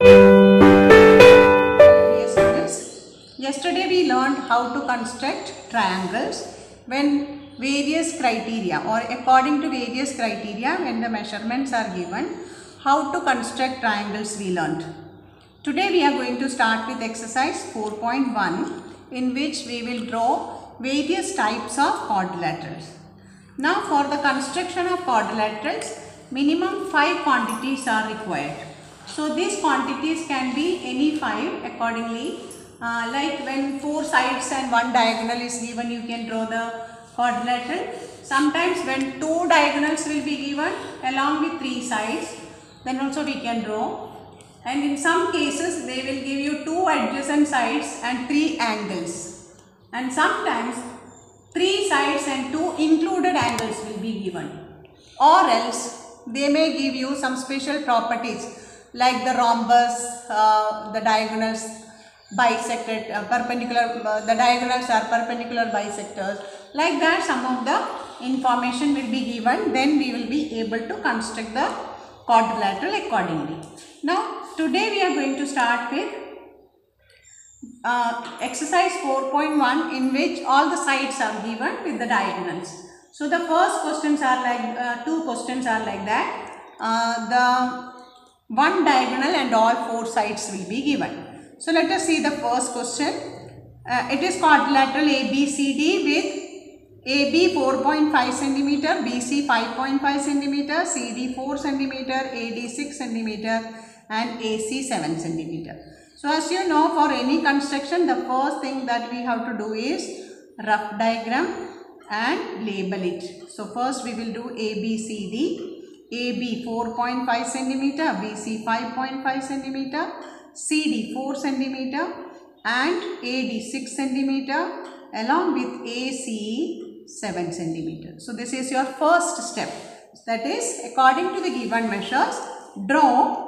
Dear students, yesterday we learned how to construct triangles when various criteria or according to various criteria when the measurements are given, how to construct triangles we learned. Today we are going to start with exercise 4.1 in which we will draw various types of quadrilaterals. Now for the construction of quadrilaterals, minimum 5 quantities are required. So these quantities can be any 5 accordingly. Like when 4 sides and 1 diagonal is given, you can draw the quadrilateral. Sometimes when 2 diagonals will be given along with 3 sides, then also we can draw. And in some cases they will give you 2 adjacent sides and 3 angles. And sometimes 3 sides and 2 included angles will be given. Or else they may give you some special properties like the rhombus, the diagonals bisected, the diagonals are perpendicular bisectors. Like that some of the information will be given, then we will be able to construct the quadrilateral accordingly. Now today we are going to start with exercise 4.1 in which all the sides are given with the diagonals. So the first questions are like, 2 questions are like that. The 1 diagonal and all 4 sides will be given. So let us see the first question. It is quadrilateral ABCD with AB 4.5 cm, BC 5.5 cm, CD 4 cm, AD 6 cm and AC 7 cm. So as you know, for any construction, the first thing that we have to do is rough diagram and label it. So first we will do ABCD. AB 4.5 cm, BC 5.5 cm, CD 4 cm and AD 6 cm along with AC 7 cm. So this is your first step. That is, according to the given measures, draw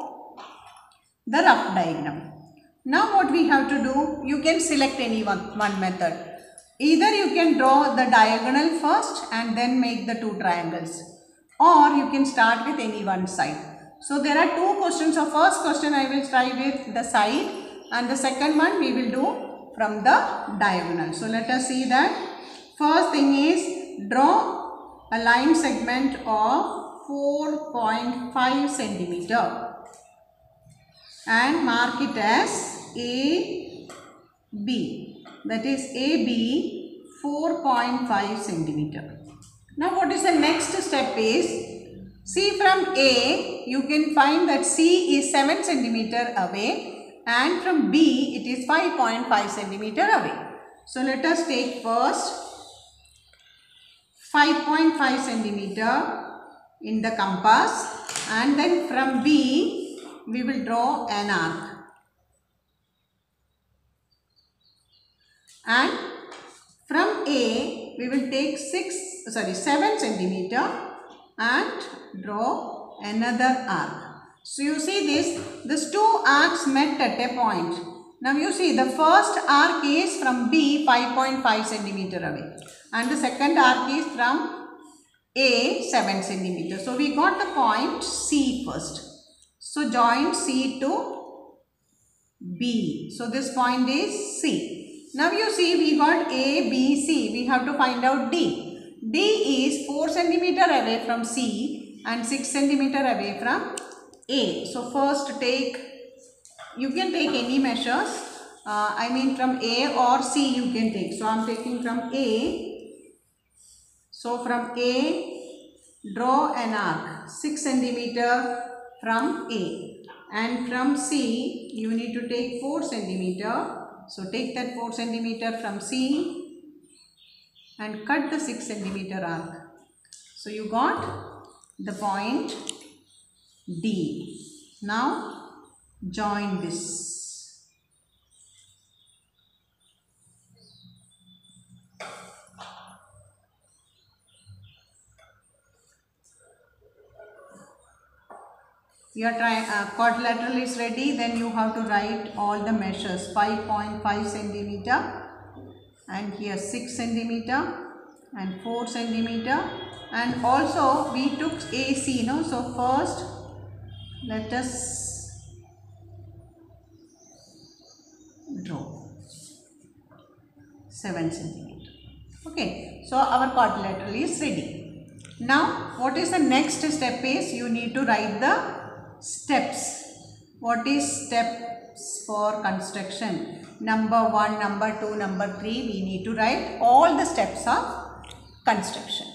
the rough diagram. Now what we have to do, you can select any one method. Either you can draw the diagonal first and then make the 2 triangles, or you can start with any one side. So there are 2 questions. So first question I will try with the side and the second one we will do from the diagonal. So let us see that. First thing is, draw a line segment of 4.5 centimeter and mark it as AB. That is AB 4.5 centimeter. Now what is the next step is, see from A you can find that C is 7 centimeter away and from B it is 5.5 centimeter away. So let us take first 5.5 centimeter in the compass and then from B we will draw an arc. And from A we will take 7 centimeter and draw another arc. So you see these 2 arcs met at a point. Now you see the first arc is from B 5.5 centimeter away and the second arc is from A 7 centimeter. So we got the point C first. So join C to B. So this point is C. Now you see we got A, B, C. We have to find out D. D is 4 centimeter away from C and 6 centimeter away from A. So first you can take any measures. From A or C you can take. So I am taking from A. So from A, draw an arc 6 centimeter from A, and from C you need to take 4 centimeter. So take that 4 centimeter from C and cut the 6 centimeter arc. So you got the point D. Now join this. Your quadrilateral is ready. Then you have to write all the measures. 5.5 centimeter and here 6 centimeter and 4 centimeter, and also we took AC, no? So first let us 7 centimeter. Okay, so our quadrilateral is ready. Now what is the next step is you need to write the steps. What is steps for construction? Number 1, number 2, number 3, we need to write all the steps of construction.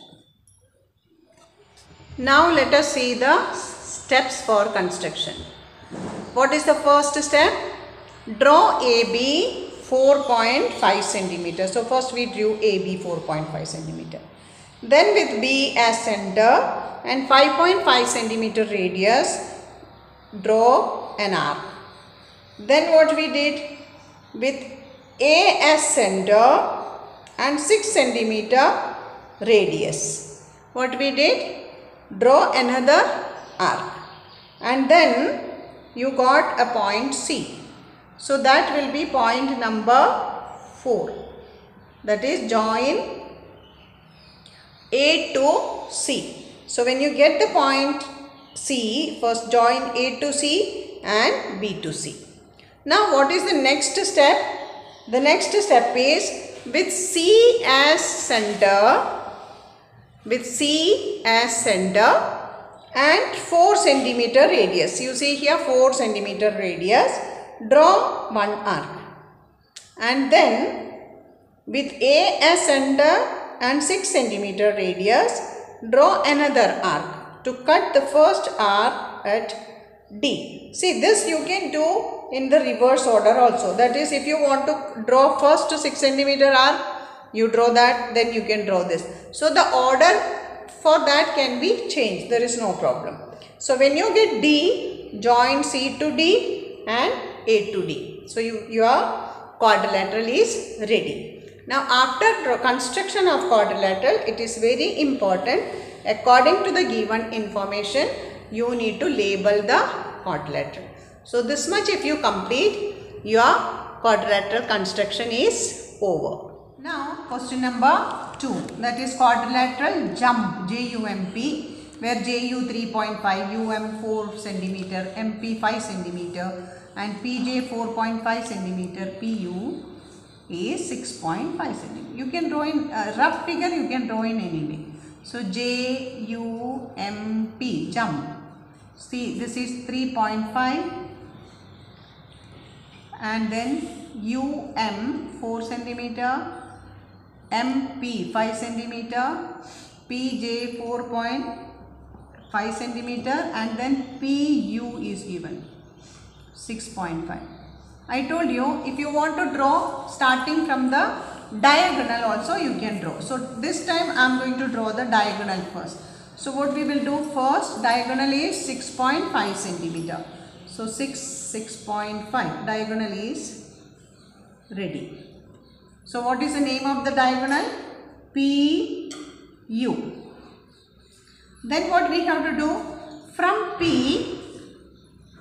Now let us see the steps for construction. What is the first step? Draw AB 4.5 centimeter. So first we drew AB 4.5 centimeter. Then with B as center and 5.5 centimeter radius, draw an arc. Then what we did? With A as center and 6 centimeter radius, what we did? Draw another arc. And then you got a point C. So that will be point number 4. That is join A to C. So when you get the point C, first join A to C and B to C. Now what is the next step? The next step is with C as center, and 4 centimeter radius. You see here 4 centimeter radius. Draw one arc. And then with A as center and 6 centimeter radius, draw another arc to cut the first arc at D. See, this you can do in the reverse order also. That is, if you want to draw first 6 centimeter arc, you draw that, then you can draw this. So the order for that can be changed. There is no problem. So when you get D, join C to D and A to D. So your quadrilateral is ready. Now after construction of quadrilateral, it is very important, according to the given information, you need to label the quadrilateral. So this much if you complete, your quadrilateral construction is over. Now question number 2, that is quadrilateral jump, JUMP, where JU 3.5, UM 4 centimeter, MP 5 centimeter and PJ 4.5 centimeter, PU is 6.5 centimeter. You can draw in rough figure, you can draw in any way. So JUMP, jump. See, this is 3.5 and then UM 4 centimeter, MP 5 centimeter, PJ 4.5 centimeter and then PU is given 6.5. I told you if you want to draw starting from the diagonal also you can draw. So this time I am going to draw the diagonal first. So what we will do first, diagonal is 6.5 centimeter. So 6.5 diagonal is ready. So what is the name of the diagonal? PU. Then what we have to do? From P,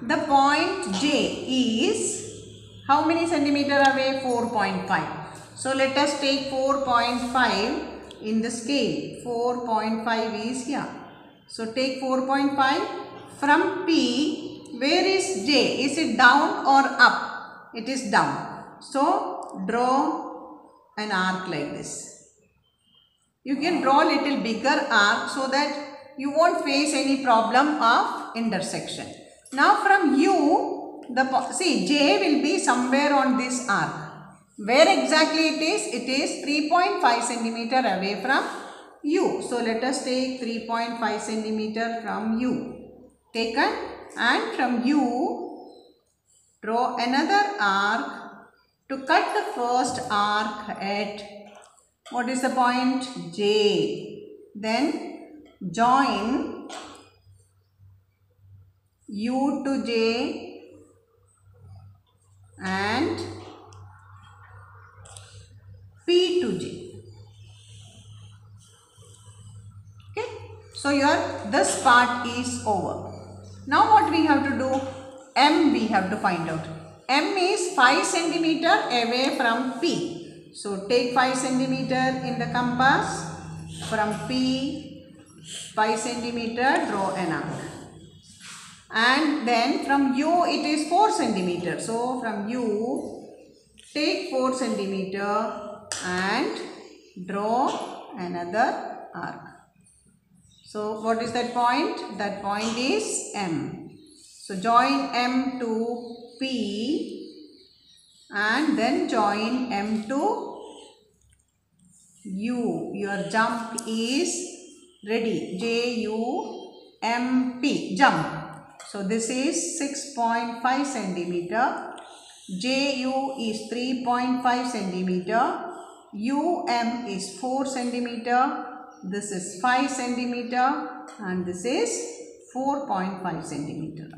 the point J is how many centimeter away? 4.5. So let us take 4.5 in the scale. 4.5 is here. So take 4.5 from P. Where is J? Is it down or up? It is down. So draw an arc like this. You can draw a little bigger arc so that you won't face any problem of intersection. Now from U, see J will be somewhere on this arc. Where exactly it is? It is 3.5 centimeter away from U. So let us take 3.5 centimeter from U. Taken, and from U draw another arc to cut the first arc at, what is the point? J. Then join U to J and P to J. Okay. So this part is over. Now what we have to do? M we have to find out. M is 5 centimeter away from P. So take 5 centimeter in the compass. From P, 5 centimeter, draw an arc. And then from U it is 4 centimeter. So from U, take 4 centimeter and draw another arc. So what is that point? That point is M. So join M to P and then join M to U. Your jump is ready. J-U-M-P. Jump. So this is 6.5 centimeter. JU is 3.5 centimeter. UM is 4 centimeter. This is 5 centimeter and this is 4.5 centimeter.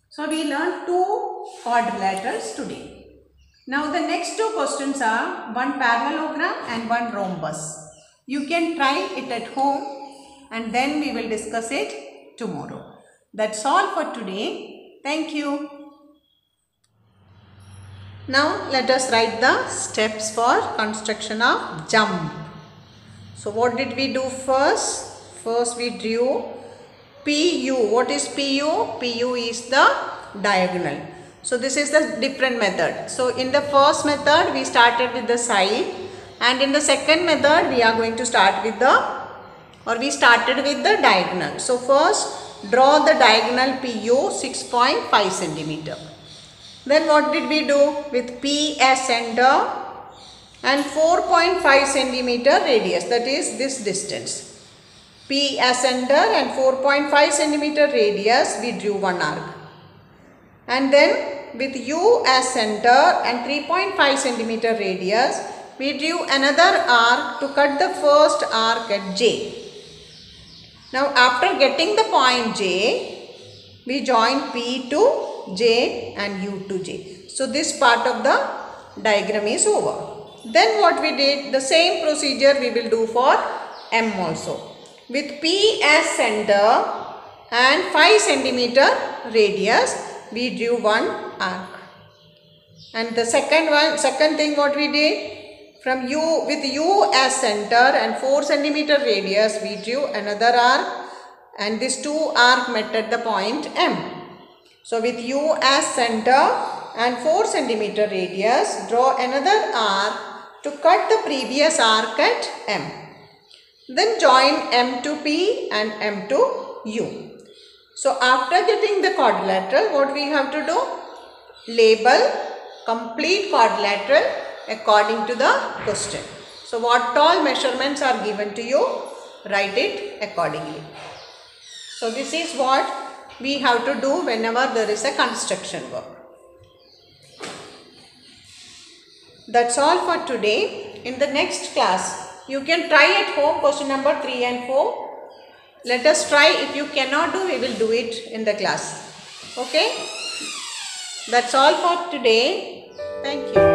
So we learned 2 quadrilaterals today. Now the next 2 questions are one parallelogram and one rhombus. You can try it at home and then we will discuss it tomorrow. That's all for today. Thank you. Now let us write the steps for construction of jump. So what did we do first? First we drew PU. What is PU? PU is the diagonal. So this is the different method. So in the first method we started with the side and in the second method we are going to start with we started with the diagonal. So first draw the diagonal PU 6.5 centimeter. Then what did we do? With P as center and 4.5 centimeter radius, that is this distance. P as center and 4.5 centimeter radius, we drew one arc. And then with U as center and 3.5 centimeter radius, we drew another arc to cut the first arc at J. Now after getting the point J, we join P to J and U to J. So this part of the diagram is over. Then what we did, the same procedure we will do for M also. With P as center and 5 centimeter radius, we drew one arc. And the second thing what we did, from U, with U as center and 4 centimeter radius, we drew another arc and these 2 arc met at the point M. So with U as center and 4 centimeter radius, draw another arc to cut the previous arc at M. Then join M to P and M to U. So after getting the quadrilateral, what we have to do? Label complete quadrilateral according to the question. So what all measurements are given to you, write it accordingly. So this is what we have to do whenever there is a construction work. That's all for today. In the next class, you can try at home question number 3 and 4. Let us try. If you cannot do, we will do it in the class. Okay? That's all for today. Thank you.